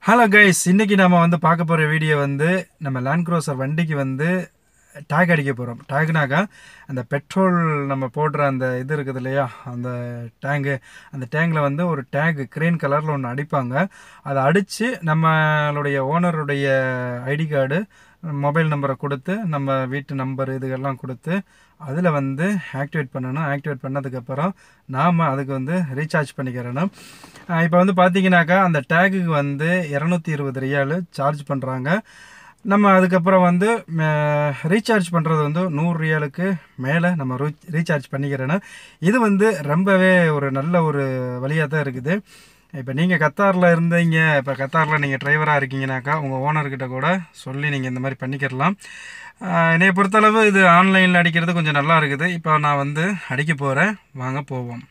Hello guys, இன்னைக்கு நம்ம வந்து பார்க்க போகிற வீடியோ வந்து நம்ம லேண்ட் க்ரூசர் வண்டிக்கு வந்து டேக் அடிக்க போகிறோம். டேக்னாக்கா அந்த பெட்ரோல் நம்ம போடுற அந்த இது இருக்குது இல்லையா, அந்த டேங்கு, அந்த டேங்கில் வந்து ஒரு டேக் க்ரீன் கலரில் ஒன்று அடிப்பாங்க. அதை அடித்து நம்மளுடைய ஓனருடைய ஐடி கார்டு, மொபைல் நம்பரை கொடுத்து, நம்ம வீட்டு நம்பர் இதுகெல்லாம் கொடுத்து அதில் வந்து ஆக்டிவேட் பண்ணணும். ஆக்டிவேட் பண்ணதுக்கப்புறம் நாம் அதுக்கு வந்து ரீசார்ஜ் பண்ணிக்கிறணும். இப்போ வந்து பார்த்தீங்கன்னாக்கா அந்த டேகுக்கு வந்து 220 ரியால் சார்ஜ் பண்ணுறாங்க. நம்ம அதுக்கப்புறம் வந்து ரீசார்ஜ் பண்ணுறது வந்து 100 ரியாலுக்கு மேலே நம்ம ரீசார்ஜ் பண்ணிக்கிறேன்னா இது வந்து ரொம்பவே ஒரு நல்ல ஒரு வழியாக தான் இருக்குது. இப்போ நீங்கள் கத்தாரில் இருந்தீங்க, இப்போ கத்தாரில் நீங்கள் டிரைவராக இருக்கீங்கனாக்கா உங்கள் ஓனர்கிட்ட கூட சொல்லி நீங்கள் இந்த மாதிரி பண்ணிக்கிறலாம். என்னைய பொறுத்தளவு இது ஆன்லைனில் அடிக்கிறது கொஞ்சம் நல்லா இருக்குது. இப்போ நான் வந்து அடிக்க போகிறேன், வாங்க போவோம்.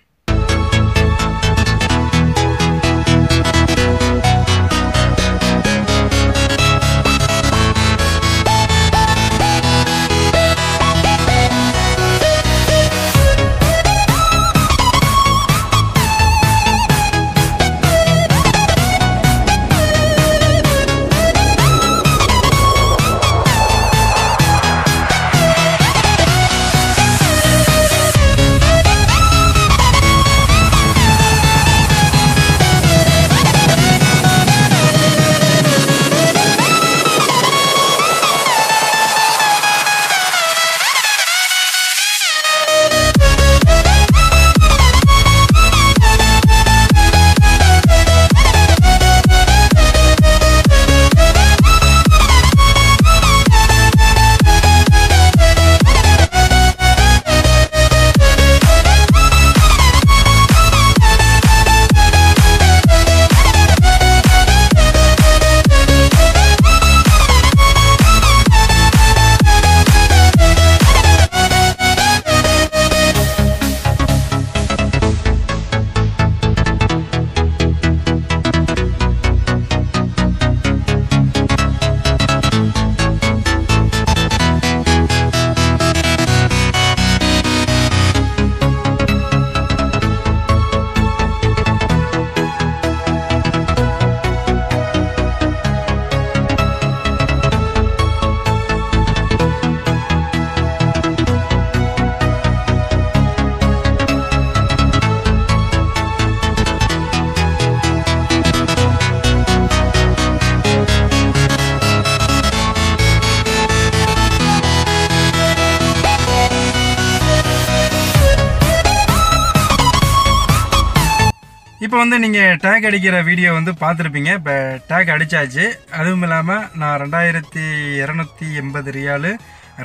இப்போ வந்து நீங்கள் டேக் அடிக்கிற வீடியோ வந்து பார்த்துருப்பீங்க. இப்போ டேக் அடித்தாச்சு. அதுவும் இல்லாமல் நான் 2280 ரியாலு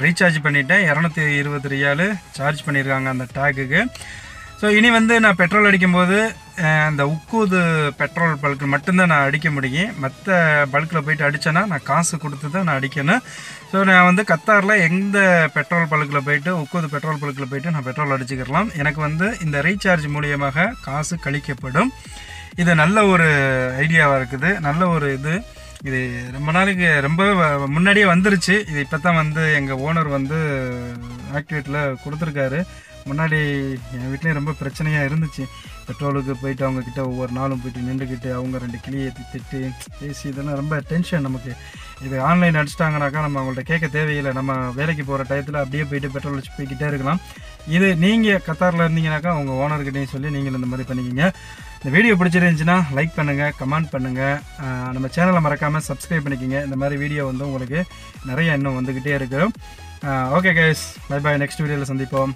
ரீசார்ஜ் பண்ணிட்டேன். 220 ரியாலு சார்ஜ் பண்ணியிருக்காங்க அந்த டேக்குக்கு. ஸோ இனி வந்து நான் பெட்ரோல் அடிக்கும்போது அந்த உக்கூது பெட்ரோல் பல்க்கு மட்டும்தான் நான் அடிக்க முடியும். மற்ற பல்கில் போயிட்டு அடித்தேன்னா நான் காசு கொடுத்து தான் நான் அடிக்கணும். ஸோ நான் வந்து கத்தாரில் எந்த பெட்ரோல் பல்கில் போயிட்டு உக்கூது பெட்ரோல் பல்கில் போயிட்டு நான் பெட்ரோல் அடிச்சுக்கலாம். எனக்கு வந்து இந்த ரீசார்ஜ் மூலியமாக காசு கழிக்கப்படும். இது நல்ல ஒரு ஐடியாவாக இருக்குது, நல்ல ஒரு இது ரொம்ப நாளைக்கு ரொம்ப முன்னாடியே வந்துருச்சு. இது இப்போ தான் வந்து எங்கள் ஓனர் வந்து ஆக்டிவேட்டில் கொடுத்துருக்காரு. முன்னாடி என் வீட்லேயும் ரொம்ப பிரச்சனையாக இருந்துச்சு. பெட்ரோலுக்கு போயிட்டு அவங்கக்கிட்ட ஒவ்வொரு நாளும் போயிட்டு நின்றுக்கிட்டு அவங்க 2 கிளியை ஏற்றி திட்டு பேசி இதெல்லாம் ரொம்ப டென்ஷன் நமக்கு. இது ஆன்லைன் அடிச்சிட்டாங்கனாக்கா நம்ம அவங்கள்ட்ட கேட்க தேவையில்லை. நம்ம வேலைக்கு போகிற டயத்தில் அப்படியே போயிட்டு பெட்ரோல் வச்சு போய்கிட்டே இருக்கலாம். இது நீங்கள் கத்தாரில் இருந்தீங்கனாக்கா உங்கள் ஓனர்கிட்டையும் சொல்லி நீங்கள் இந்த மாதிரி பண்ணிக்கிங்க. இந்த வீடியோ பிடிச்சிருந்துச்சுன்னா லைக் பண்ணுங்கள், கமெண்ட் பண்ணுங்கள், நம்ம சேனலை மறக்காமல் சப்ஸ்கிரைப் பண்ணிக்கோங்க. இந்த மாதிரி வீடியோ வந்து உங்களுக்கு நிறைய இன்னும் வந்துக்கிட்டே இருக்கும். Okay guys, bye bye, next வீடியோவில் சந்திப்போம்.